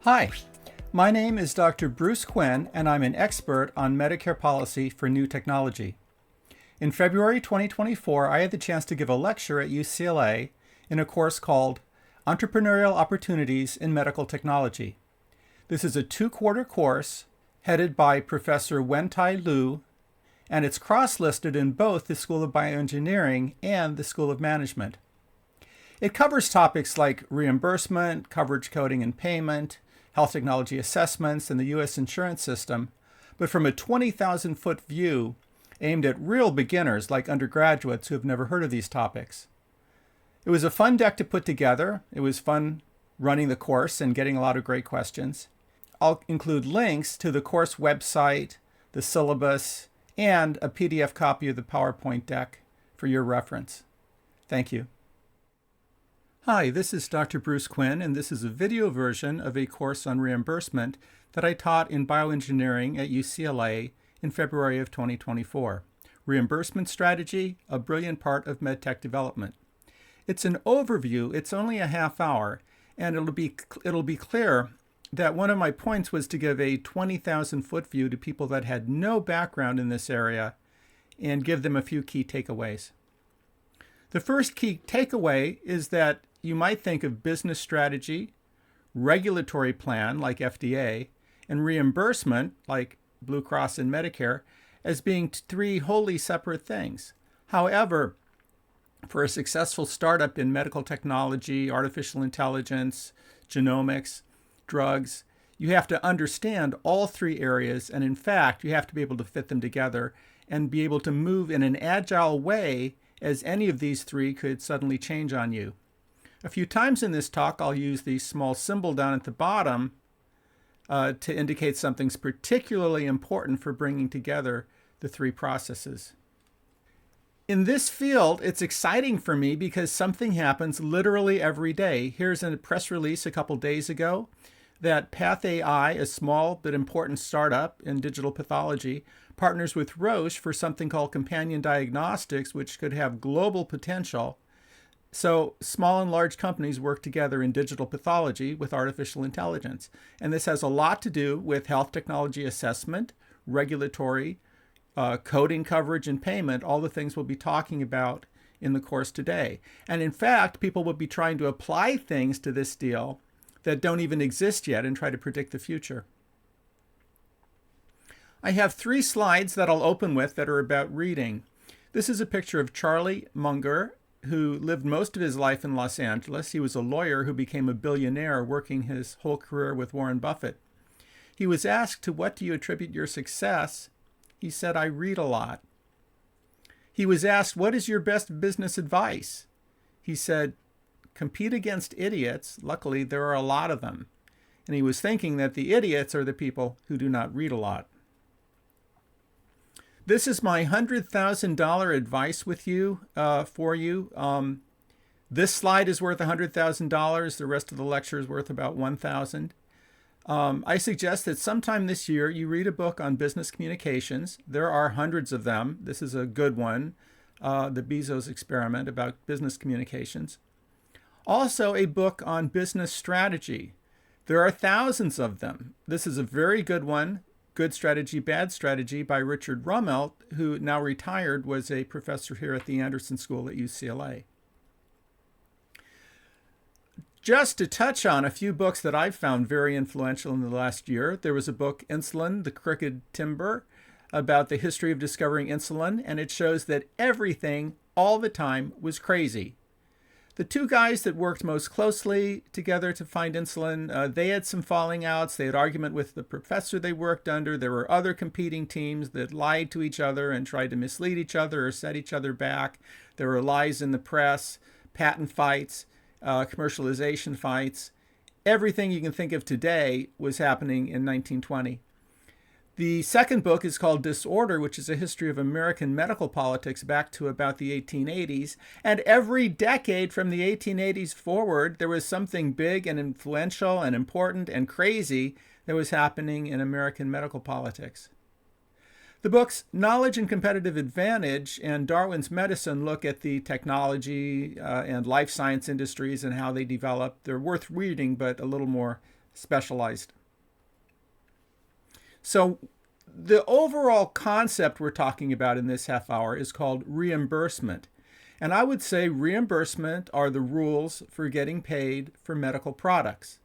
Hi, my name is Dr. Bruce Quinn, and I'm an expert on Medicare policy for new technology. In February 2024, I had the chance to give a lecture at UCLA in a course called Entrepreneurial Opportunities in Medical Technology. This is a 2-quarter course headed by Professor Wentai Liu, and it's cross-listed in both the School of Bioengineering and the School of Management. It covers topics like reimbursement, coverage coding and payment, health technology assessments, and the U.S. insurance system, but from a 20,000-foot view aimed at real beginners like undergraduates who have never heard of these topics. It was a fun deck to put together. It was fun running the course and getting a lot of great questions. I'll include links to the course website, the syllabus, and a PDF copy of the PowerPoint deck for your reference. Thank you. Hi, this is Dr. Bruce Quinn, and this is a video version of a course on reimbursement that I taught in bioengineering at UCLA in February of 2024. Reimbursement strategy, a brilliant part of medtech development. It's an overview. It's only a half hour, and it'll be clear that one of my points was to give a 20,000-foot view to people that had no background in this area and give them a few key takeaways. The first key takeaway is that you might think of business strategy, regulatory plan like FDA, and reimbursement like Blue Cross and Medicare as being 3 wholly separate things. However, for a successful startup in medical technology, artificial intelligence, genomics, drugs, you have to understand all 3 areas, and in fact, you have to be able to fit them together and be able to move in an agile way as any of these 3 could suddenly change on you. A few times in this talk, I'll use the small symbol down at the bottom to indicate something's particularly important for bringing together the 3 processes. In this field, it's exciting for me because something happens literally every day. Here's a press release a couple days ago that PathAI, a small but important startup in digital pathology, partners with Roche for something called companion diagnostics, which could have global potential. So small and large companies work together in digital pathology with artificial intelligence. And this has a lot to do with health technology assessment, regulatory, coding coverage and payment, all the things we'll be talking about in the course today. And in fact, people will be trying to apply things to this deal that don't even exist yet and try to predict the future. I have 3 slides that I'll open with that are about reading. This is a picture of Charlie Munger, who lived most of his life in Los Angeles. He was a lawyer who became a billionaire, working his whole career with Warren Buffett. He was asked, "To what do you attribute your success?" He said, "I read a lot." He was asked, "What is your best business advice?" He said, "Compete against idiots. Luckily, there are a lot of them." And he was thinking that the idiots are the people who do not read a lot. This is my $100,000 advice for you. This slide is worth $100,000. The rest of the lecture is worth about $1,000. I suggest that sometime this year you read a book on business communications. There are hundreds of them. This is a good one, the Bezos Experiment about business communications. Also a book on business strategy. There are thousands of them. This is a very good one, Good Strategy, Bad Strategy by Richard Rummelt, who now retired, was a professor here at the Anderson School at UCLA. Just to touch on a few books that I've found very influential in the last year, there was a book, Insulin, the Crooked Timber, about the history of discovering insulin, and it shows that everything all the time was crazy. The 2 guys that worked most closely together to find insulin, they had some falling outs. They had argument with the professor they worked under. There were other competing teams that lied to each other and tried to mislead each other or set each other back. There were lies in the press, patent fights, commercialization fights. Everything you can think of today was happening in 1920. The second book is called Disorder, which is a history of American medical politics back to about the 1880s. And every decade from the 1880s forward, there was something big and influential and important and crazy that was happening in American medical politics. The books Knowledge and Competitive Advantage and Darwin's Medicine look at the technology and life science industries and how they develop. They're worth reading, but a little more specialized. So the overall concept we're talking about in this half hour is called reimbursement. And I would say reimbursement are the rules for getting paid for medical products.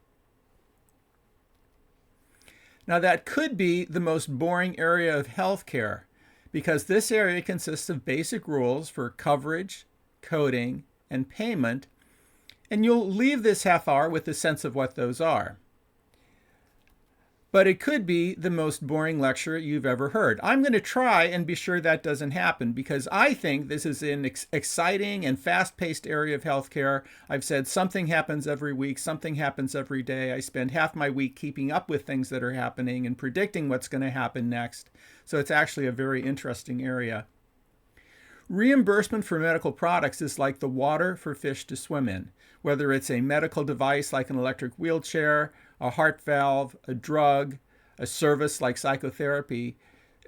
Now that could be the most boring area of healthcare because this area consists of basic rules for coverage, coding, and payment, and you'll leave this half hour with a sense of what those are. But it could be the most boring lecture you've ever heard. I'm going to try and be sure that doesn't happen because I think this is an exciting and fast-paced area of healthcare. I've said something happens every week, something happens every day. I spend half my week keeping up with things that are happening and predicting what's going to happen next. So it's actually a very interesting area. Reimbursement for medical products is like the water for fish to swim in, whether it's a medical device like an electric wheelchair, a heart valve, a drug, a service like psychotherapy.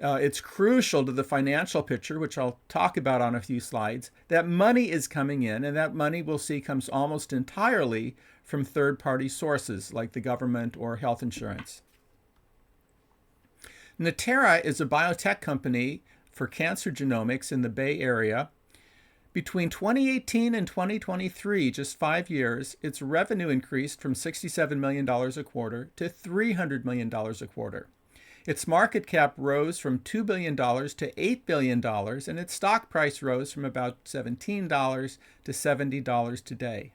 It's crucial to the financial picture, which I'll talk about on a few slides, that money is coming in, and that money we'll see comes almost entirely from third-party sources like the government or health insurance. Natera is a biotech company for cancer genomics in the Bay Area. Between 2018 and 2023, just 5 years, its revenue increased from $67 million a quarter to $300 million a quarter. Its market cap rose from $2 billion to $8 billion, and its stock price rose from about $17 to $70 today.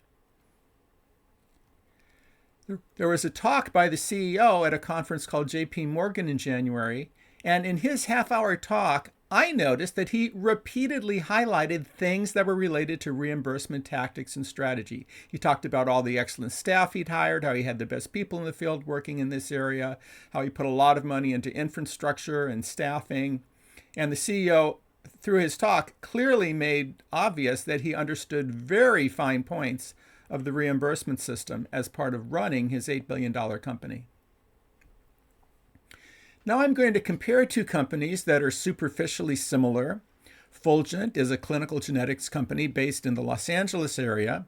There was a talk by the CEO at a conference called JP Morgan in January, and in his half-hour talk, I noticed that he repeatedly highlighted things that were related to reimbursement tactics and strategy. He talked about all the excellent staff he'd hired, how he had the best people in the field working in this area, how he put a lot of money into infrastructure and staffing. And the CEO, through his talk, clearly made obvious that he understood very fine points of the reimbursement system as part of running his $8 billion company. Now I'm going to compare two companies that are superficially similar. Fulgent is a clinical genetics company based in the Los Angeles area,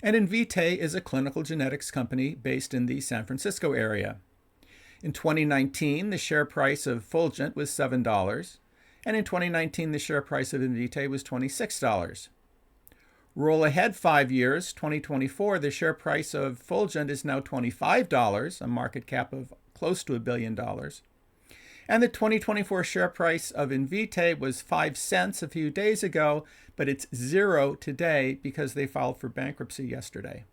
and Invitae is a clinical genetics company based in the San Francisco area. In 2019, the share price of Fulgent was $7, and in 2019, the share price of Invitae was $26. Roll ahead 5 years, 2024, the share price of Fulgent is now $25, a market cap of close to $1 billion. And the 2024 share price of Invitae was 5 cents a few days ago, but it's 0 today because they filed for bankruptcy yesterday.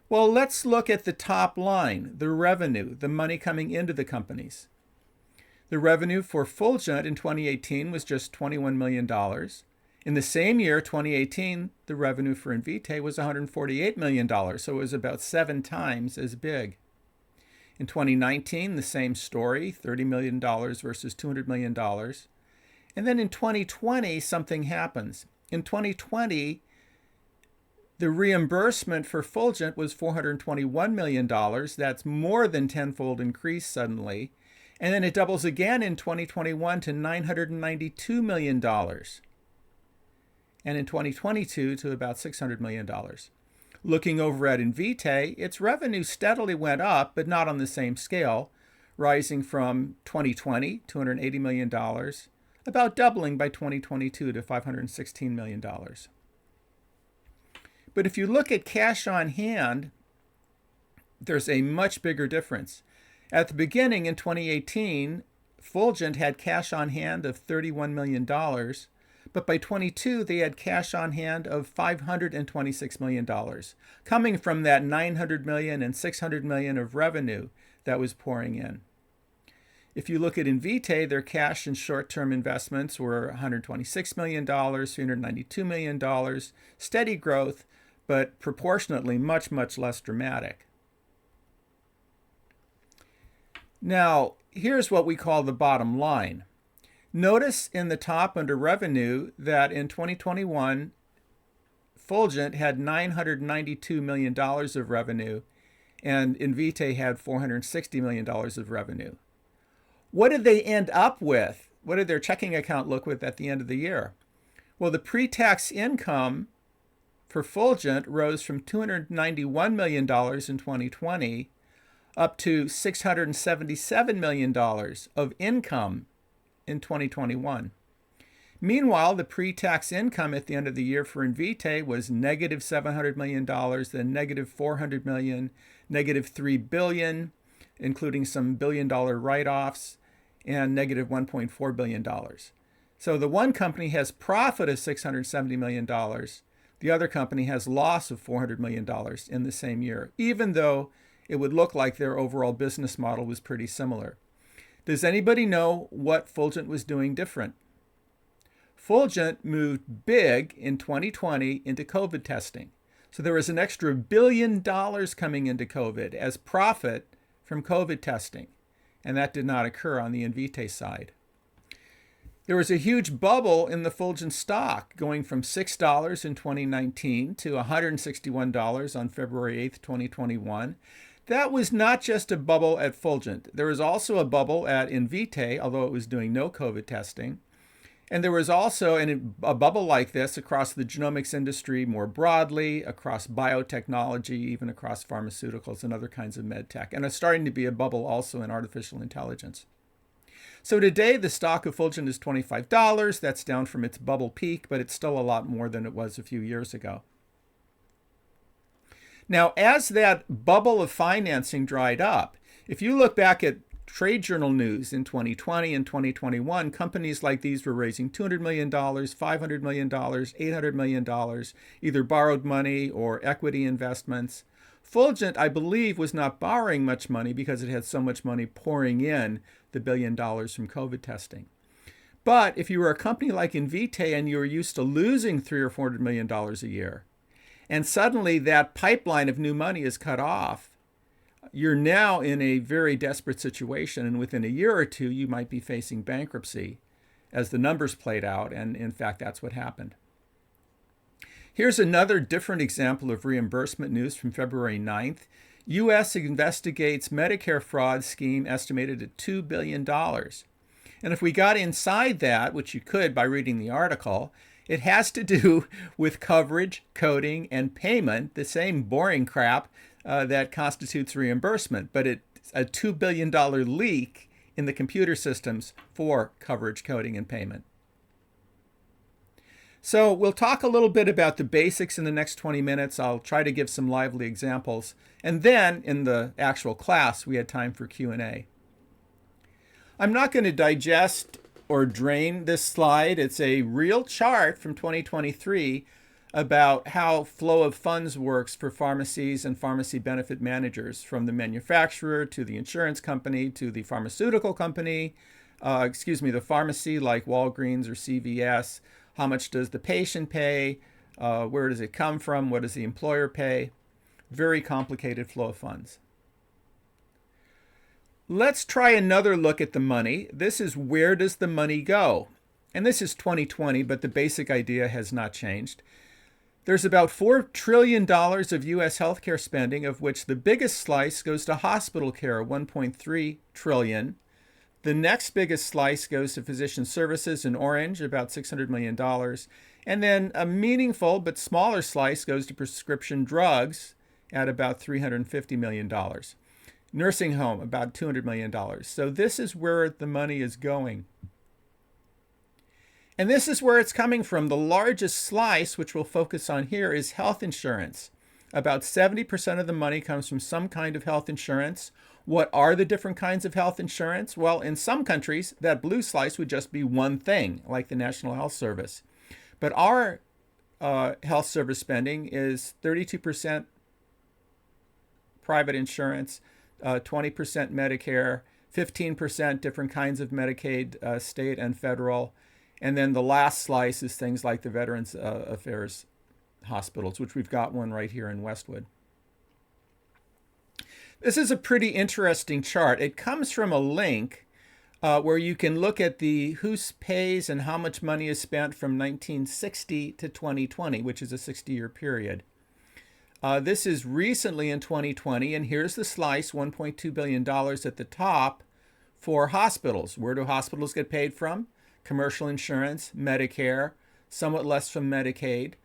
Well, let's look at the top line, the revenue, the money coming into the companies. The revenue for Fulgent in 2018 was just $21 million. In the same year, 2018, the revenue for Invitae was $148 million, so it was about 7 times as big. In 2019, the same story, $30 million versus $200 million. And then in 2020, something happens. In 2020, the reimbursement for Fulgent was $421 million. That's more than tenfold increase suddenly. And then it doubles again in 2021 to $992 million. And in 2022 to about $600 million. Looking over at Invitae, its revenue steadily went up, but not on the same scale, rising from 2020, $280 million, about doubling by 2022 to $516 million. But if you look at cash on hand, there's a much bigger difference. At the beginning in 2018, Fulgent had cash on hand of $31 million, but by 22, they had cash on hand of $526 million, coming from that $900 million and $600 million of revenue that was pouring in. If you look at Invitae, their cash and short-term investments were $126 million, $392 million, steady growth, but proportionately much, much less dramatic. Now, here's what we call the bottom line. Notice in the top under revenue that in 2021, Fulgent had $992 million of revenue, and Invitae had $460 million of revenue. What did they end up with? What did their checking account look with at the end of the year? Well, the pre-tax income for Fulgent rose from $291 million in 2020 up to $677 million of income in 2021. Meanwhile, the pre-tax income at the end of the year for Invitae was negative $700 million, then negative $400 million, negative $3 billion, including some billion-dollar write-offs, and negative $1.4 billion. So the one company has profit of $670 million. The other company has loss of $400 million in the same year, even though it would look like their overall business model was pretty similar. Does anybody know what Fulgent was doing different? Fulgent moved big in 2020 into COVID testing. So there was an extra $1 billion coming into COVID as profit from COVID testing. And that did not occur on the Invitae side. There was a huge bubble in the Fulgent stock, going from $6 in 2019 to $161 on February 8th, 2021. That was not just a bubble at Fulgent. There was also a bubble at Invitae, although it was doing no COVID testing. And there was also a bubble like this across the genomics industry more broadly, across biotechnology, even across pharmaceuticals and other kinds of med tech. And it's starting to be a bubble also in artificial intelligence. So today, the stock of Fulgent is $25. That's down from its bubble peak, but it's still a lot more than it was a few years ago. Now, as that bubble of financing dried up, if you look back at trade journal news in 2020 and 2021, companies like these were raising $200 million, $500 million, $800 million, either borrowed money or equity investments. Fulgent, I believe, was not borrowing much money because it had so much money pouring in the $1 billion from COVID testing. But if you were a company like Invitae and you were used to losing $300 or $400 million a year, and suddenly that pipeline of new money is cut off, you're now in a very desperate situation. And within a year or two, you might be facing bankruptcy as the numbers played out. And in fact, that's what happened. Here's another different example of reimbursement news from February 9th. U.S. investigates Medicare fraud scheme estimated at $2 billion. And if we got inside that, which you could by reading the article, it has to do with coverage, coding, and payment, the same boring crap that constitutes reimbursement. But it's a $2 billion leak in the computer systems for coverage, coding, and payment. So we'll talk a little bit about the basics in the next 20 minutes. I'll try to give some lively examples. And then in the actual class, we had time for Q&A. I'm not going to digest or drain this slide. It's a real chart from 2023 about how flow of funds works for pharmacies and pharmacy benefit managers, from the manufacturer to the insurance company to the pharmaceutical company, the pharmacy like Walgreens or CVS. How much does the patient pay? Where does it come from? What does the employer pay? Very complicated flow of funds. Let's try another look at the money. This is where does the money go? And this is 2020, but the basic idea has not changed. There's about $4 trillion of U.S. healthcare spending, of which the biggest slice goes to hospital care, $1.3 trillion. The next biggest slice goes to physician services in orange, about $600 million. And then a meaningful but smaller slice goes to prescription drugs at about $350 million. Nursing home, about $200 million. So this is where the money is going. And this is where it's coming from. The largest slice, which we'll focus on here, is health insurance. About 70% of the money comes from some kind of health insurance. What are the different kinds of health insurance? Well, in some countries, that blue slice would just be one thing, like the National Health Service. But our health service spending is 32% private insurance, 20% Medicare, 15% different kinds of Medicaid, state and federal. And then the last slice is things like the Veterans Affairs hospitals, which we've got one right here in Westwood. This is a pretty interesting chart. It comes from a link where you can look at the who pays and how much money is spent from 1960 to 2020, which is a 60-year period. This is recently in 2020, and here's the slice, $1.2 billion at the top for hospitals. Where do hospitals get paid from? Commercial insurance, Medicare, somewhat less from Medicaid.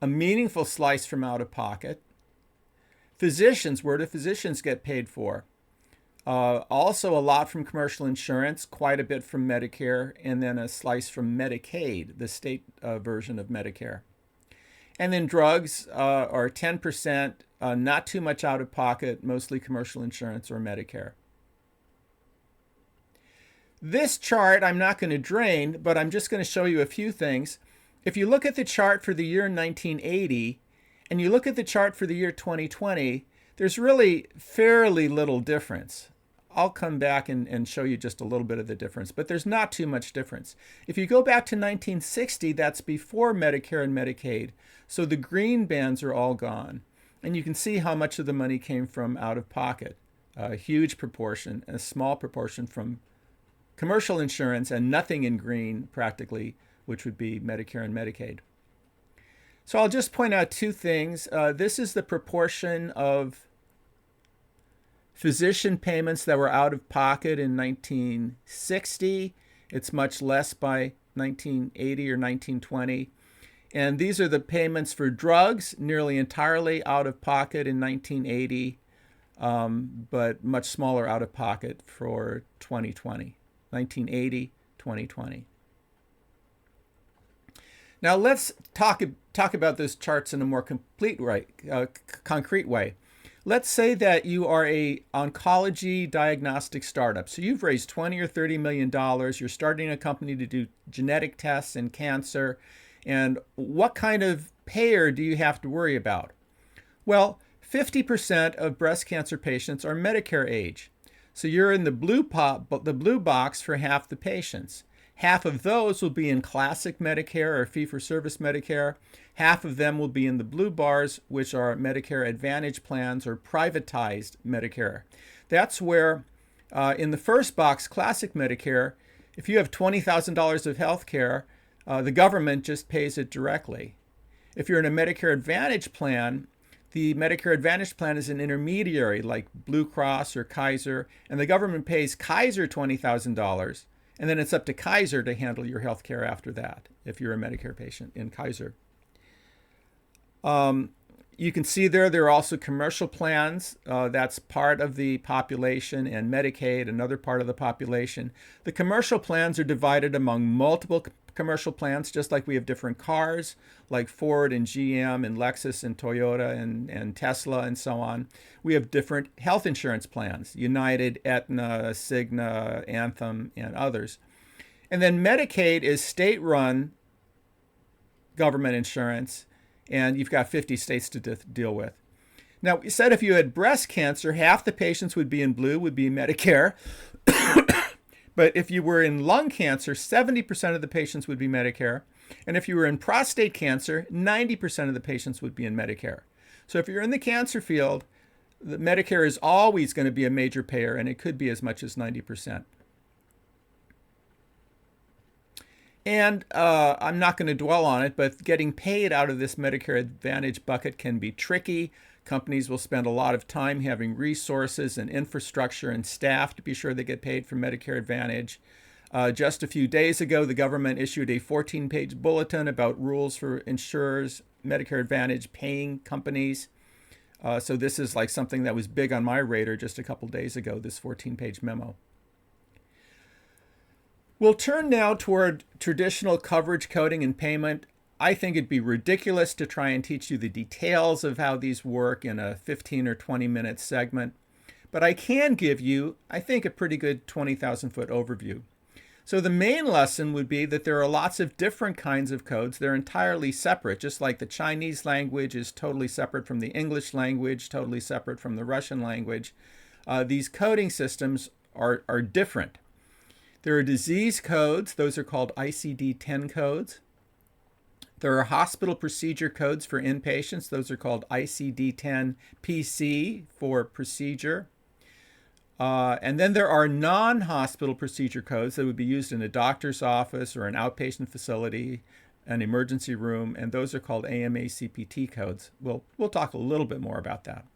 a meaningful slice from out of pocket. Physicians, where do physicians get paid for? Also a lot from commercial insurance, quite a bit from Medicare, and then a slice from Medicaid, the state version of Medicare. And then drugs are 10%, not too much out of pocket, mostly commercial insurance or Medicare. This chart I'm not going to drain, but I'm just going to show you a few things. If you look at the chart for the year 1980 and you look at the chart for the year 2020, there's really fairly little difference. I'll come back and show you just a little bit of the difference, but there's not too much difference. If you go back to 1960, that's before Medicare and Medicaid, so the green bands are all gone. And you can see how much of the money came from out of pocket. A huge proportion, a small proportion from commercial insurance, and nothing in green practically, which would be Medicare and Medicaid. So I'll just point out two things. This is the proportion of physician payments that were out of pocket in 1960. It's much less by 1980 or 1920. And these are the payments for drugs, nearly entirely out of pocket in 1980, but much smaller out of pocket for 2020. 1980, 2020. Now let's talk about those charts in a more complete concrete way. Let's say that you are a oncology diagnostic startup. So you've raised $20 or $30 million. You're starting a company to do genetic tests in cancer. And what kind of payer do you have to worry about? Well, 50% of breast cancer patients are Medicare age. So you're in the blue box for half the patients. Half of those will be in classic Medicare or fee-for-service Medicare. Half of them will be in the blue bars, which are Medicare Advantage plans or privatized Medicare. That's where, in the first box, classic Medicare, if you have $20,000 of health care, the government just pays it directly. If you're in a Medicare Advantage plan, the Medicare Advantage plan is an intermediary like Blue Cross or Kaiser, and the government pays Kaiser $20,000, and then it's up to Kaiser to handle your health care after that, if you're a Medicare patient in Kaiser. You can see there are also commercial plans. That's part of the population, and Medicaid, another part of the population. The commercial plans are divided among multiple commercial plans, just like we have different cars, like Ford and GM and Lexus and Toyota and Tesla and so on. We have different health insurance plans, United, Aetna, Cigna, Anthem, and others. And then Medicaid is state-run government insurance, and you've got 50 states to deal with. Now, we said if you had breast cancer, half the patients would be in blue, would be Medicare. But if you were in lung cancer, 70% of the patients would be Medicare. And if you were in prostate cancer, 90% of the patients would be in Medicare. So if you're in the cancer field, the Medicare is always going to be a major payer, and it could be as much as 90%. And I'm not going to dwell on it, but getting paid out of this Medicare Advantage bucket can be tricky. Companies will spend a lot of time having resources and infrastructure and staff to be sure they get paid for Medicare Advantage. Just a few days ago, the government issued a 14-page bulletin about rules for insurers, Medicare Advantage paying companies. So this is like something that was big on my radar just a couple days ago, this 14-page memo. We'll turn now toward traditional coverage coding and payment. I think it'd be ridiculous to try and teach you the details of how these work in a 15 or 20-minute segment, but I can give you, I think, a pretty good 20,000-foot overview. So the main lesson would be that there are lots of different kinds of codes. They're entirely separate, just like the Chinese language is totally separate from the English language, totally separate from the Russian language. These coding systems are different. There are disease codes. Those are called ICD-10 codes. There are hospital procedure codes for inpatients. Those are called ICD-10-PC for procedure. And then there are non-hospital procedure codes that would be used in a doctor's office or an outpatient facility, an emergency room, and those are called AMA-CPT codes. We'll talk a little bit more about that.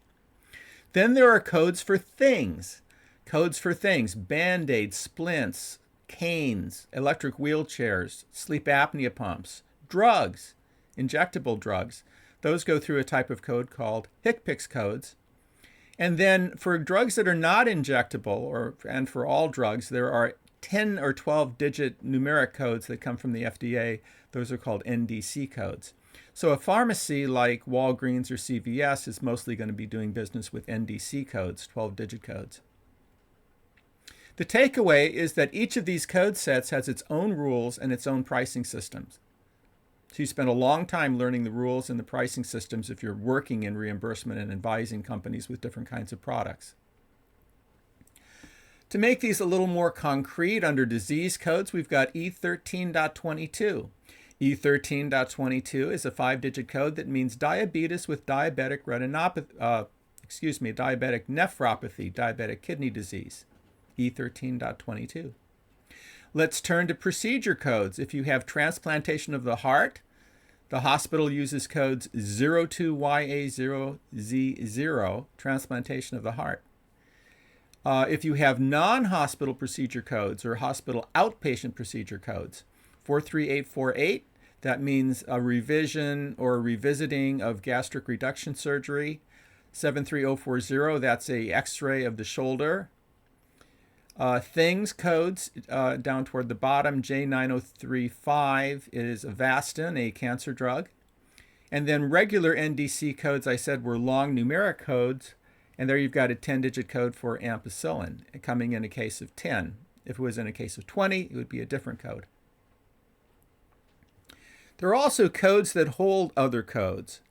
Then there are codes for things. Codes for things, Band-Aids, splints, canes, electric wheelchairs, sleep apnea pumps, drugs, injectable drugs. Those go through a type of code called HCPCS codes. And then for drugs that are not injectable, and for all drugs, there are 10 or 12 digit numeric codes that come from the FDA. Those are called NDC codes. So a pharmacy like Walgreens or CVS is mostly going to be doing business with NDC codes, 12-digit codes. The takeaway is that each of these code sets has its own rules and its own pricing systems. So you spend a long time learning the rules and the pricing systems if you're working in reimbursement and advising companies with different kinds of products. To make these a little more concrete, under disease codes, we've got E13.22. E13.22 is a 5-digit code that means diabetes with diabetic diabetic nephropathy, diabetic kidney disease. E13.22. Let's turn to procedure codes. If you have transplantation of the heart, the hospital uses codes 02YA0Z0, transplantation of the heart. If you have non-hospital procedure codes or hospital outpatient procedure codes, 43848, that means a revision or revisiting of gastric reduction surgery. 73040, that's a X-ray of the shoulder. Things codes down toward the bottom, J9035 is Avastin, a cancer drug. And then regular NDC codes, I said, were long numeric codes. And there you've got a 10-digit code for ampicillin coming in a case of 10. If it was in a case of 20, it would be a different code. There are also codes that hold other codes.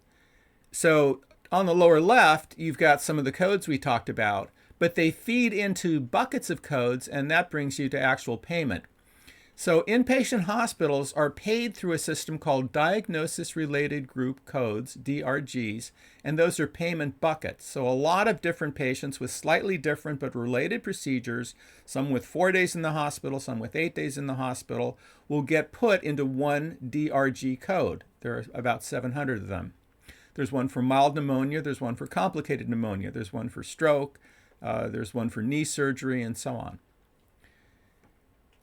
So on the lower left, you've got some of the codes we talked about, but they feed into buckets of codes, and that brings you to actual payment. So inpatient hospitals are paid through a system called Diagnosis-Related Group Codes, DRGs, and those are payment buckets. So a lot of different patients with slightly different but related procedures, some with 4 days in the hospital, some with 8 days in the hospital, will get put into one DRG code. There are about 700 of them. There's one for mild pneumonia, there's one for complicated pneumonia, there's one for stroke, there's one for knee surgery, and so on.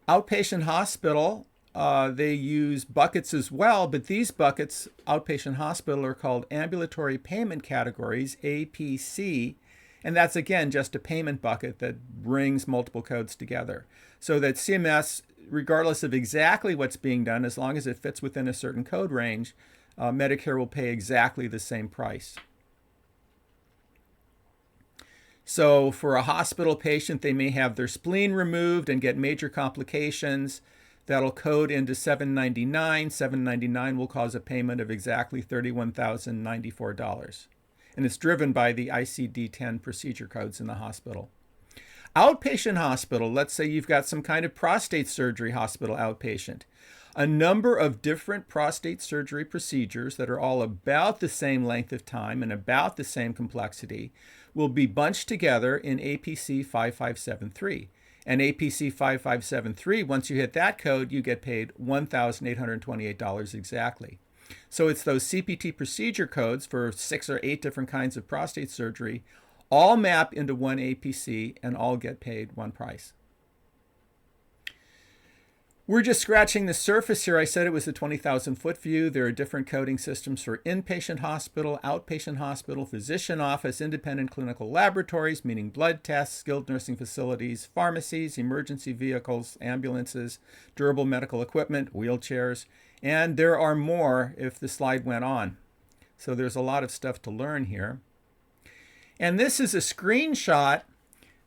Outpatient hospital, they use buckets as well, but these buckets, outpatient hospital, are called ambulatory payment categories, APC, and that's, again, just a payment bucket that brings multiple codes together. So that CMS, regardless of exactly what's being done, as long as it fits within a certain code range, Medicare will pay exactly the same price. So for a hospital patient, they may have their spleen removed and get major complications. That'll code into $799. $799 will cause a payment of exactly $31,094. And it's driven by the ICD-10 procedure codes in the hospital. Outpatient hospital, let's say you've got some kind of prostate surgery hospital outpatient. A number of different prostate surgery procedures that are all about the same length of time and about the same complexity will be bunched together in APC 5573. And APC 5573, once you hit that code, you get paid $1,828 exactly. So it's those CPT procedure codes for 6 or 8 different kinds of prostate surgery, all map into one APC and all get paid one price. We're just scratching the surface here. I said it was a 20,000-foot view. There are different coding systems for inpatient hospital, outpatient hospital, physician office, independent clinical laboratories, meaning blood tests, skilled nursing facilities, pharmacies, emergency vehicles, ambulances, durable medical equipment, wheelchairs, and there are more if the slide went on. So there's a lot of stuff to learn here. And this is a screenshot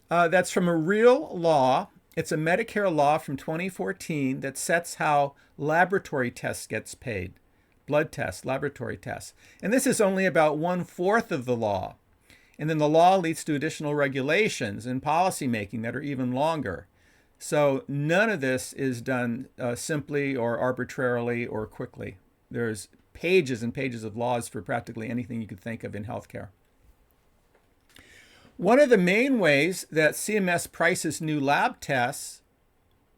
that's from a real law. It's a Medicare law from 2014 that sets how laboratory tests gets paid. Blood tests, laboratory tests. And this is only about 1/4 of the law. And then the law leads to additional regulations and policy making that are even longer. So none of this is done simply or arbitrarily or quickly. There's pages and pages of laws for practically anything you could think of in healthcare. One of the main ways that CMS prices new lab tests,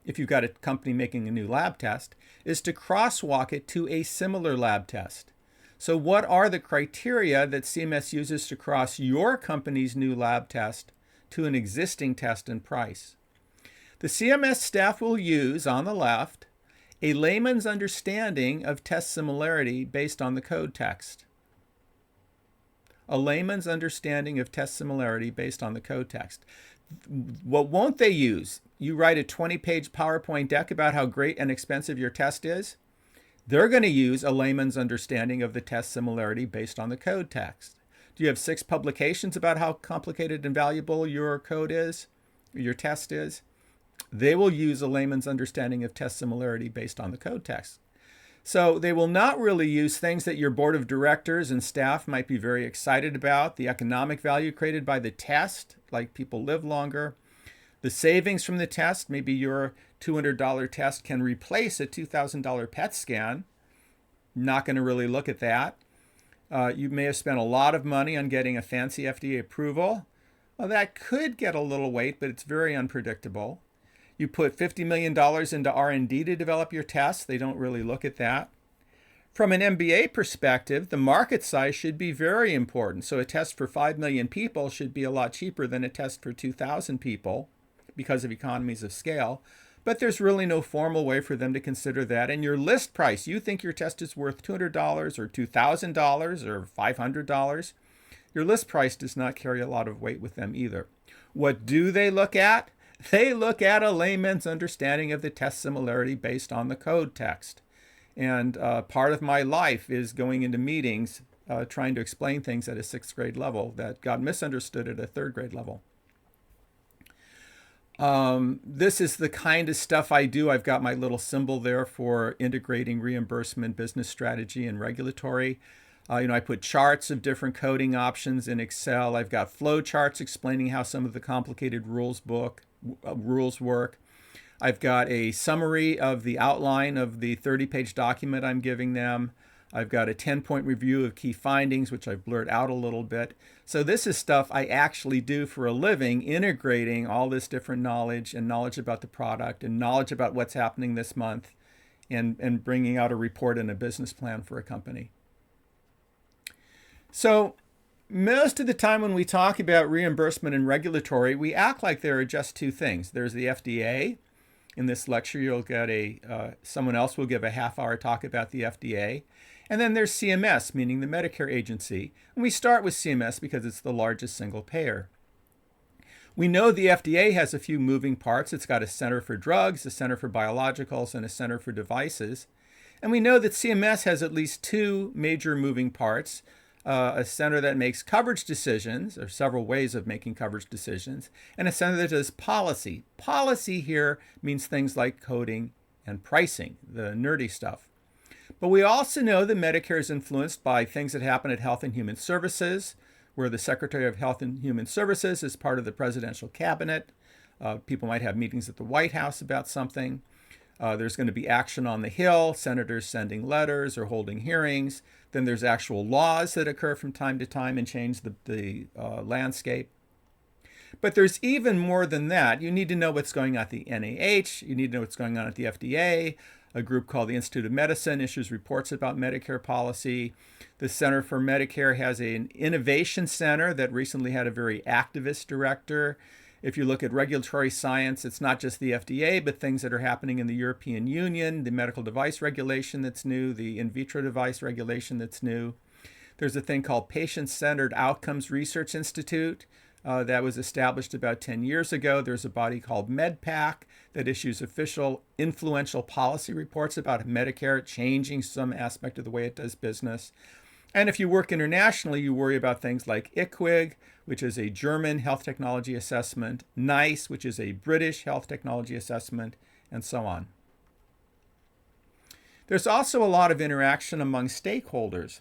if you've got a company making a new lab test, is to crosswalk it to a similar lab test. So what are the criteria that CMS uses to cross your company's new lab test to an existing test and price? The CMS staff will use, on the left, A layman's understanding of test similarity based on the code text. A layman's understanding of test similarity based on the code text. What won't they use? You write a 20-page PowerPoint deck about how great and expensive your test is. They're going to use a layman's understanding of the test similarity based on the code text. Do you have 6 publications about how complicated and valuable your code is, your test is? They will use a layman's understanding of test similarity based on the code text. So they will not really use things that your board of directors and staff might be very excited about. The economic value created by the test, like people live longer. The savings from the test, maybe your $200 test can replace a $2,000 PET scan. Not going to really look at that. You may have spent a lot of money on getting a fancy FDA approval. Well, that could get a little weight, but it's very unpredictable. You put $50 million into R&D to develop your test. They don't really look at that. From an MBA perspective, the market size should be very important. So a test for 5 million people should be a lot cheaper than a test for 2,000 people because of economies of scale. But there's really no formal way for them to consider that. And your list price, you think your test is worth $200 or $2,000 or $500. Your list price does not carry a lot of weight with them either. What do they look at? They look at a layman's understanding of the test similarity based on the code text. And part of my life is going into meetings trying to explain things at a 6th grade level that got misunderstood at a 3rd grade level. This is the kind of stuff I do. I've got my little symbol there for integrating reimbursement, business strategy, and regulatory. I put charts of different coding options in Excel. I've got flow charts explaining how some of the complicated rules work. I've got a summary of the outline of the 30-page document I'm giving them. I've got a 10-point review of key findings, which I've blurred out a little bit. So this is stuff I actually do for a living, integrating all this different knowledge and knowledge about the product and knowledge about what's happening this month and bringing out a report and a business plan for a company. So most of the time when we talk about reimbursement and regulatory, we act like there are just 2 things. There's the FDA. In this lecture, you'll get someone else will give a half-hour talk about the FDA. And then there's CMS, meaning the Medicare agency. And we start with CMS because it's the largest single payer. We know the FDA has a few moving parts. It's got a Center for Drugs, a Center for Biologicals, and a Center for Devices. And we know that CMS has at least 2 major moving parts. A center that makes coverage decisions, or several ways of making coverage decisions, and a center that does policy. Policy here means things like coding and pricing, the nerdy stuff. But we also know that Medicare is influenced by things that happen at Health and Human Services, where the Secretary of Health and Human Services is part of the presidential cabinet. People might have meetings at the White House about something. There's going to be action on the Hill, senators sending letters or holding hearings. Then there's actual laws that occur from time to time and change the landscape. But there's even more than that. You need to know what's going on at the NIH. You need to know what's going on at the FDA. A group called the Institute of Medicine issues reports about Medicare policy. The Center for Medicare has an innovation center that recently had a very activist director. If you look at regulatory science, it's not just the FDA, but things that are happening in the European Union, the medical device regulation that's new, the in vitro device regulation that's new. There's a thing called Patient-Centered Outcomes Research Institute that was established about 10 years ago. There's a body called MedPAC that issues official influential policy reports about Medicare changing some aspect of the way it does business. And if you work internationally, you worry about things like IQWiG, which is a German health technology assessment, NICE, which is a British health technology assessment, and so on. There's also a lot of interaction among stakeholders.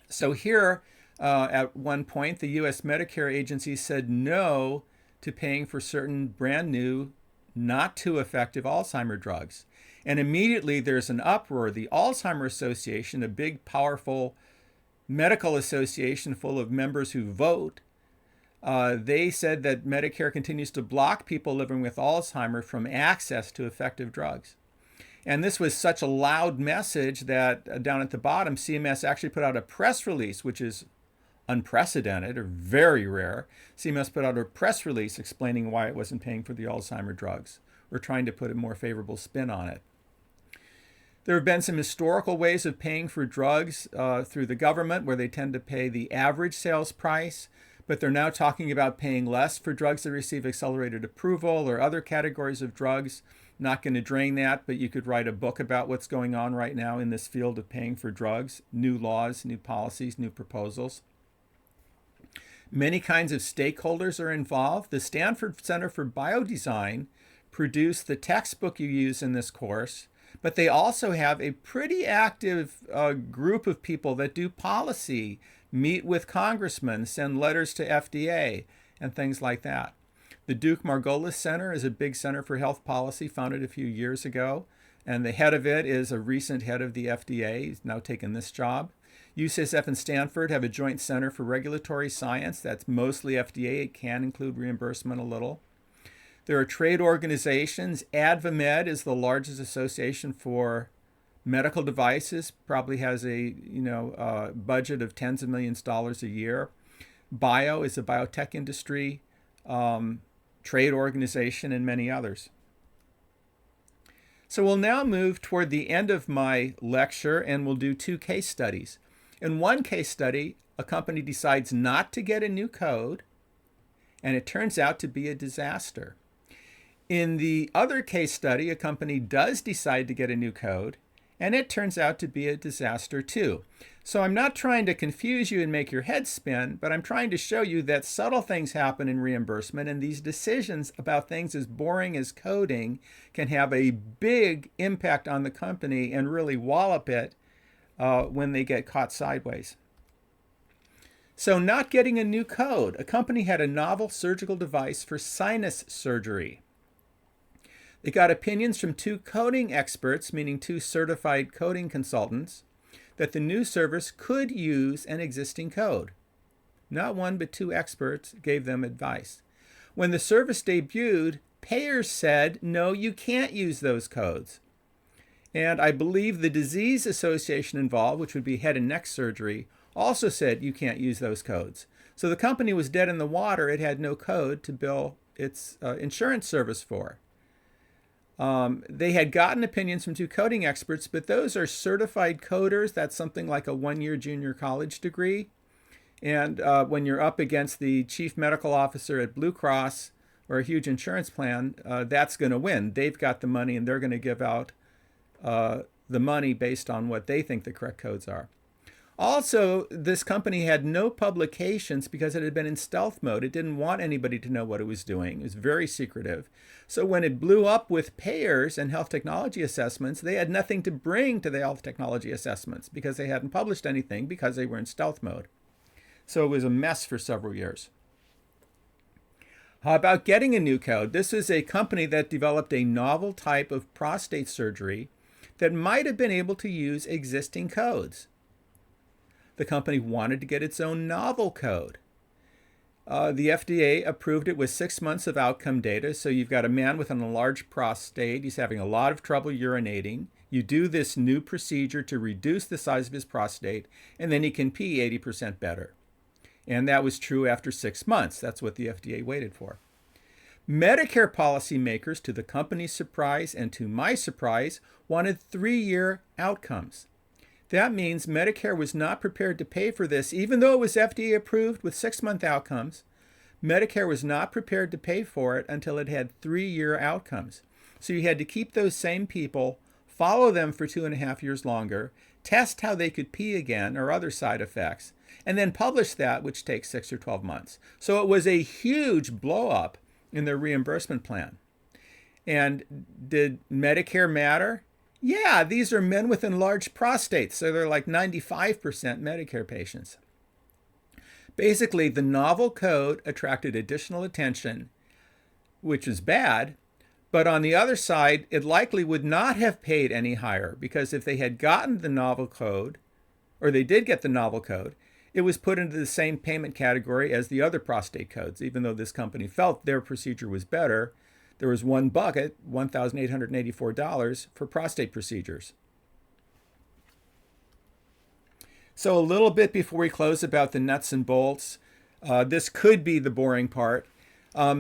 So here, at one point, the U.S. Medicare agency said no to paying for certain brand new, not too effective Alzheimer drugs. And immediately there's an uproar. The Alzheimer's Association, a big, powerful medical association full of members who vote, they said that Medicare continues to block people living with Alzheimer's from access to effective drugs. And this was such a loud message that down at the bottom, CMS actually put out a press release, which is unprecedented or very rare. CMS put out a press release explaining why it wasn't paying for the Alzheimer's drugs or trying to put a more favorable spin on it. There have been some historical ways of paying for drugs through the government where they tend to pay the average sales price, but they're now talking about paying less for drugs that receive accelerated approval or other categories of drugs. Not going to drain that, but you could write a book about what's going on right now in this field of paying for drugs, new laws, new policies, new proposals. Many kinds of stakeholders are involved. The Stanford Center for Biodesign produced the textbook you use in this course, but they also have a pretty active group of people that do policy, meet with congressmen, send letters to FDA, and things like that. The Duke Margolis Center is a big center for health policy founded a few years ago, and the head of it is a recent head of the FDA. He's now taken this job. UCSF and Stanford have a joint center for regulatory science. That's mostly FDA. It can include reimbursement a little. There are trade organizations. AdvaMed is the largest association for medical devices, probably has a budget of tens of millions of dollars a year. Bio is a biotech industry trade organization, and many others. So we'll now move toward the end of my lecture, and we'll do two case studies. In one case study, a company decides not to get a new code, and it turns out to be a disaster. In the other case study, a company does decide to get a new code, and it turns out to be a disaster too. So I'm not trying to confuse you and make your head spin, but I'm trying to show you that subtle things happen in reimbursement, and these decisions about things as boring as coding can have a big impact on the company and really wallop it when they get caught sideways. So not getting a new code. A company had a novel surgical device for sinus surgery. They got opinions from two coding experts, meaning two certified coding consultants, that the new service could use an existing code. Not one, but two experts gave them advice. When the service debuted, payers said, no, you can't use those codes. And I believe the disease association involved, which would be head and neck surgery, also said you can't use those codes. So the company was dead in the water. It had no code to bill its insurance service for. They had gotten opinions from two coding experts, but those are certified coders. That's something like a one-year junior college degree. And when you're up against the chief medical officer at Blue Cross or a huge insurance plan, that's going to win. They've got the money, and they're going to give out the money based on what they think the correct codes are. Also, this company had no publications because it had been in stealth mode. It didn't want anybody to know what it was doing. It was very secretive. So when it blew up with payers and health technology assessments, they had nothing to bring to the health technology assessments because they hadn't published anything because they were in stealth mode. So it was a mess for several years. How about getting a new code? This is a company that developed a novel type of prostate surgery that might have been able to use existing codes. The company wanted to get its own novel code. The FDA approved it with 6 months of outcome data. So you've got a man with an enlarged prostate. He's having a lot of trouble urinating. You do this new procedure to reduce the size of his prostate, and then he can pee 80% better. And that was true after 6 months. That's what the FDA waited for. Medicare policymakers, to the company's surprise and to my surprise, wanted 3-year outcomes. That means Medicare was not prepared to pay for this, even though it was FDA approved with 6-month outcomes. Medicare was not prepared to pay for it until it had 3-year outcomes. So you had to keep those same people, follow them for 2.5 years longer, test how they could pee again or other side effects, and then publish that, which takes 6 or 12 months. So it was a huge blow up in their reimbursement plan. And did Medicare matter? Yeah, these are men with enlarged prostates, so they're like 95% Medicare patients. Basically, the novel code attracted additional attention, which is bad, but on the other side, it likely would not have paid any higher, because if they had gotten the novel code, or they did get the novel code, it was put into the same payment category as the other prostate codes. Even though this company felt their procedure was better, there was one bucket, $1,884 for prostate procedures. So a little bit before we close about the nuts and bolts, this could be the boring part.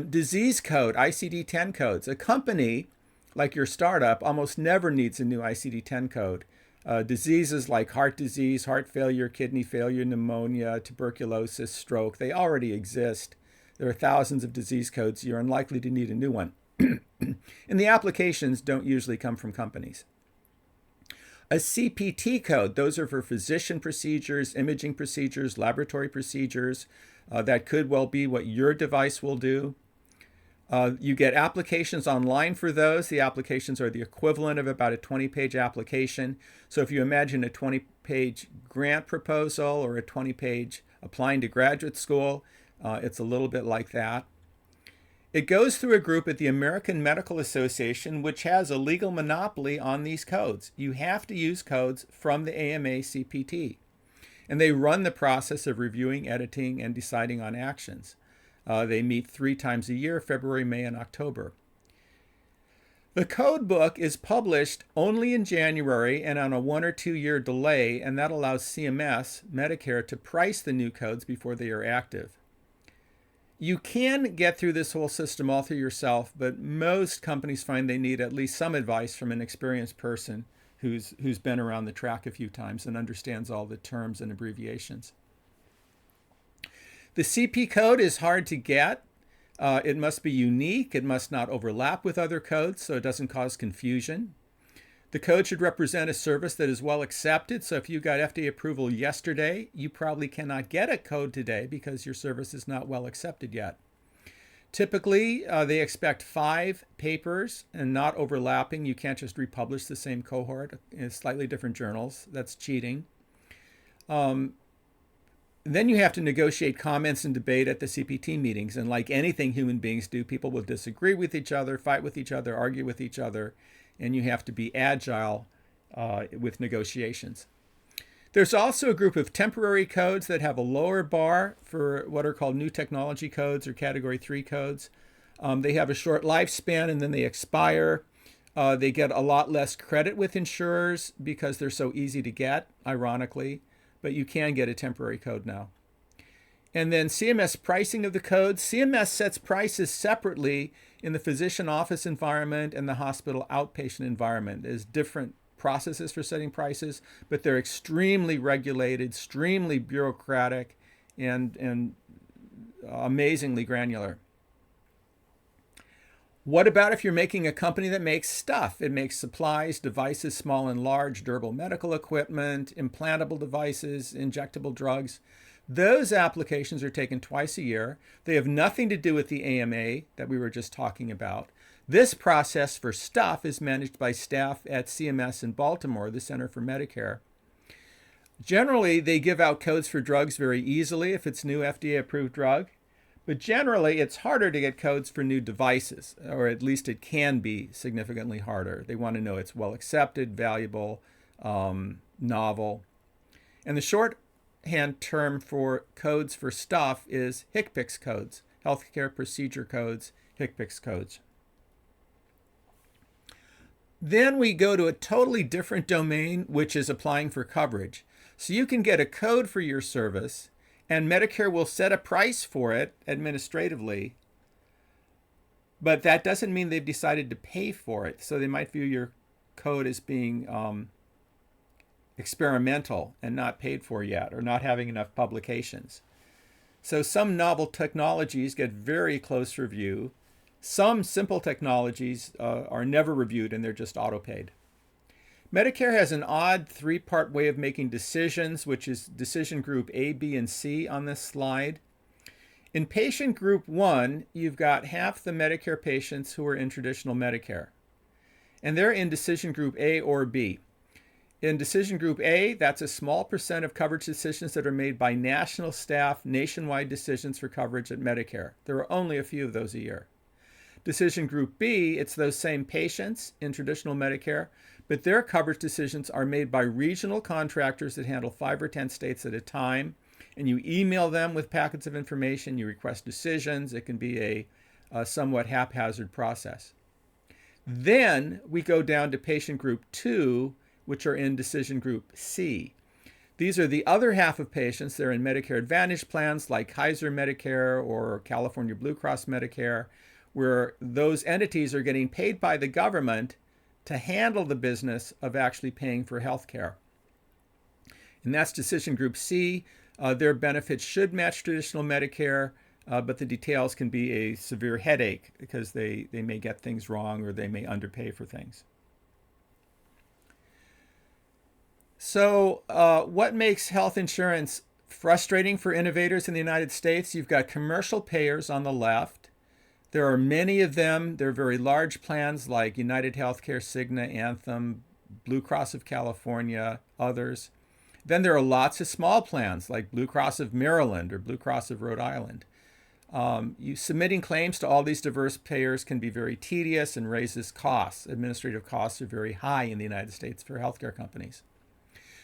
Disease code, ICD-10 codes. A company like your startup, almost never needs a new ICD-10 code. Diseases like heart disease, heart failure, kidney failure, pneumonia, tuberculosis, stroke, they already exist. There are thousands of disease codes. You're unlikely to need a new one. And the applications don't usually come from companies. A CPT code, those are for physician procedures, imaging procedures, laboratory procedures. That could well be what your device will do. You get applications online for those. The applications are the equivalent of about a 20-page application. So if you imagine a 20-page grant proposal or a 20-page applying to graduate school, it's a little bit like that. It goes through a group at the American Medical Association, which has a legal monopoly on these codes. You have to use codes from the AMA CPT. And they run the process of reviewing, editing, and deciding on actions. They meet 3 times a year, February, May, and October. The code book is published only in January and on a 1 or 2 year delay, and that allows CMS, Medicare, to price the new codes before they are active. You can get through this whole system all through yourself, but most companies find they need at least some advice from an experienced person who's been around the track a few times and understands all the terms and abbreviations. The CP code is hard to get. It must be unique. It must not overlap with other codes so it doesn't cause confusion. The code should represent a service that is well accepted. So if you got FDA approval yesterday, you probably cannot get a code today because your service is not well accepted yet. Typically, they expect 5 papers and not overlapping. You can't just republish the same cohort in slightly different journals. That's cheating. Then you have to negotiate comments and debate at the CPT meetings. And like anything human beings do, people will disagree with each other, fight with each other, argue with each other, and you have to be agile with negotiations. There's also a group of temporary codes that have a lower bar for what are called new technology codes or Category 3 codes. They have a short lifespan and then they expire. They get a lot less credit with insurers because they're so easy to get, ironically, but you can get a temporary code now. And then CMS pricing of the codes. CMS sets prices separately in the physician office environment and the hospital outpatient environment. There's different processes for setting prices, but they're extremely regulated, extremely bureaucratic, and amazingly granular. What about if you're making a company that makes stuff? It makes supplies, devices, small and large, durable medical equipment, implantable devices, injectable drugs. Those applications are taken twice a year. They have nothing to do with the AMA that we were just talking about. This process for stuff is managed by staff at CMS in Baltimore, the Center for Medicare. Generally, they give out codes for drugs very easily if it's new FDA-approved drug. But generally, it's harder to get codes for new devices, or at least it can be significantly harder. They want to know it's well accepted, valuable, novel. And the shorthand term for codes for stuff is HCPCS codes, healthcare procedure codes, HCPCS codes. Then we go to a totally different domain, which is applying for coverage. So you can get a code for your service, and Medicare will set a price for it administratively, but that doesn't mean they've decided to pay for it. So they might view your code as being experimental and not paid for yet, or not having enough publications. So some novel technologies get very close review. Some simple technologies are never reviewed and they're just auto-paid. Medicare has an odd 3-part way of making decisions, which is decision group A, B, and C on this slide. In patient group 1, you've got half the Medicare patients who are in traditional Medicare. And they're in decision group A or B. In decision group A, that's a small percent of coverage decisions that are made by national staff, nationwide decisions for coverage at Medicare. There are only a few of those a year. Decision group B, it's those same patients in traditional Medicare, but their coverage decisions are made by regional contractors that handle 5 or 10 states at a time. And you email them with packets of information, you request decisions. It can be a somewhat haphazard process. Then we go down to patient group 2, which are in decision group C. These are the other half of patients. They're in Medicare Advantage plans like Kaiser Medicare or California Blue Cross Medicare, where those entities are getting paid by the government to handle the business of actually paying for health care. And that's decision group C. Their benefits should match traditional Medicare, but the details can be a severe headache because they may get things wrong or they may underpay for things. So what makes health insurance frustrating for innovators in the United States? You've got commercial payers on the left. There are many of them. They're very large plans like United Healthcare, Cigna, Anthem, Blue Cross of California, others. Then there are lots of small plans like Blue Cross of Maryland or Blue Cross of Rhode Island. Submitting claims to all these diverse payers can be very tedious and raises costs. Administrative costs are very high in the United States for healthcare companies.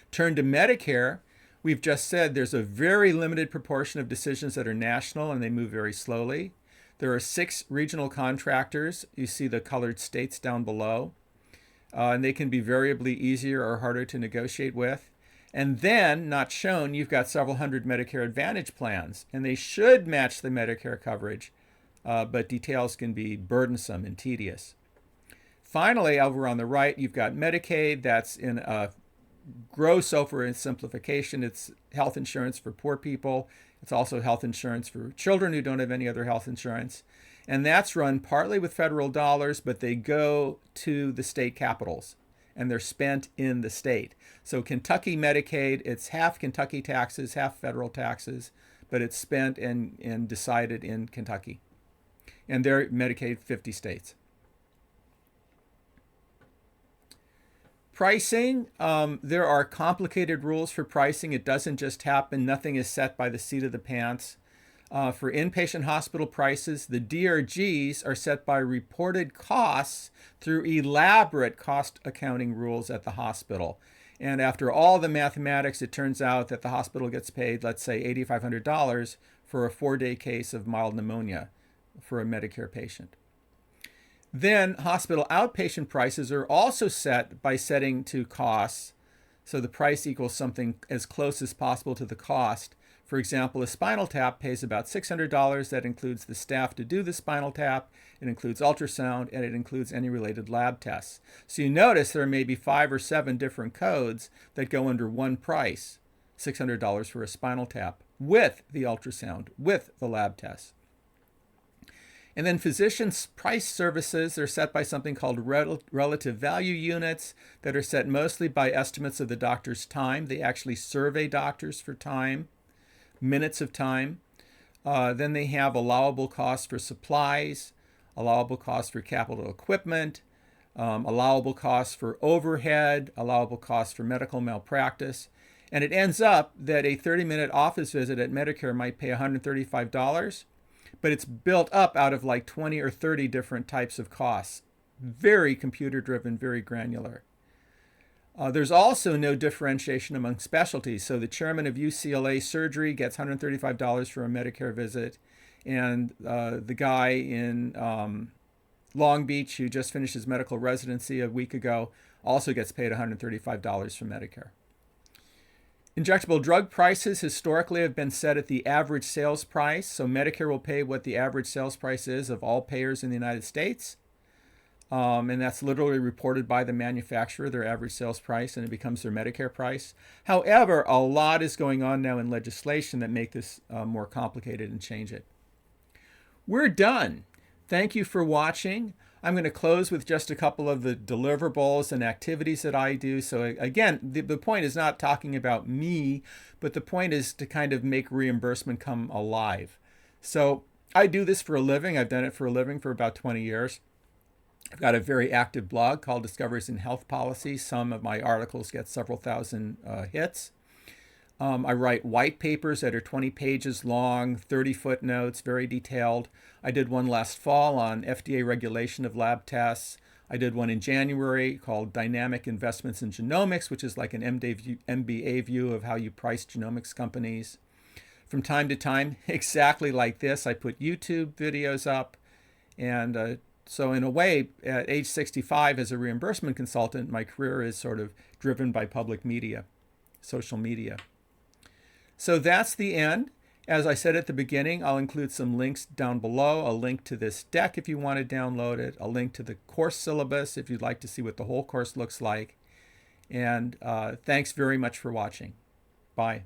Turn to Medicare. We've just said there's a very limited proportion of decisions that are national and they move very slowly. There are 6 regional contractors. You see the colored states down below. And they can be variably easier or harder to negotiate with. And then, not shown, you've got several hundred Medicare Advantage plans, and they should match the Medicare coverage, but details can be burdensome and tedious. Finally, over on the right, you've got Medicaid. That's in a gross oversimplification. It's health insurance for poor people. It's also health insurance for children who don't have any other health insurance. And that's run partly with federal dollars, but they go to the state capitals and they're spent in the state. So Kentucky Medicaid, it's half Kentucky taxes, half federal taxes, but it's spent and decided in Kentucky. And they're Medicaid 50 states. Pricing, there are complicated rules for pricing. It doesn't just happen. Nothing is set by the seat of the pants. For inpatient hospital prices, the DRGs are set by reported costs through elaborate cost accounting rules at the hospital. And after all the mathematics, it turns out that the hospital gets paid, let's say, $8,500 for a 4-day case of mild pneumonia for a Medicare patient. Then hospital outpatient prices are also set by setting to costs. So the price equals something as close as possible to the cost. For example, a spinal tap pays about $600. That includes the staff to do the spinal tap. It includes ultrasound, and it includes any related lab tests. So you notice there may be 5 or 7 different codes that go under one price, $600 for a spinal tap, with the ultrasound, with the lab tests. And then physicians' price services are set by something called relative value units that are set mostly by estimates of the doctor's time. They actually survey doctors for time, minutes of time. Then they have allowable costs for supplies, allowable costs for capital equipment, allowable costs for overhead, allowable costs for medical malpractice. And it ends up that a 30-minute office visit at Medicare might pay $135, but it's built up out of like 20 or 30 different types of costs. Very computer-driven, very granular. There's also no differentiation among specialties. So the chairman of UCLA surgery gets $135 for a Medicare visit, and the guy in Long Beach who just finished his medical residency a week ago also gets paid $135 for Medicare. Injectable drug prices historically have been set at the average sales price. So Medicare will pay what the average sales price is of all payers in the United States. And that's literally reported by the manufacturer, their average sales price, and it becomes their Medicare price. However, a lot is going on now in legislation that make this more complicated and change it. We're done. Thank you for watching. I'm going to close with just a couple of the deliverables and activities that I do. So again, the point is not talking about me, but the point is to kind of make reimbursement come alive. So I do this for a living. I've done it for a living for about 20 years. I've got a very active blog called Discoveries in Health Policy. Some of my articles get several thousand hits. I write white papers that are 20 pages long, 30 footnotes, very detailed. I did one last fall on FDA regulation of lab tests. I did one in January called Dynamic Investments in Genomics, which is like an MBA view of how you price genomics companies. From time to time, exactly like this, I put YouTube videos up. And so in a way, at age 65 as a reimbursement consultant, my career is sort of driven by public media, social media. So that's the end. As I said at the beginning, I'll include some links down below, a link to this deck if you want to download it, a link to the course syllabus if you'd like to see what the whole course looks like. And thanks very much for watching. Bye.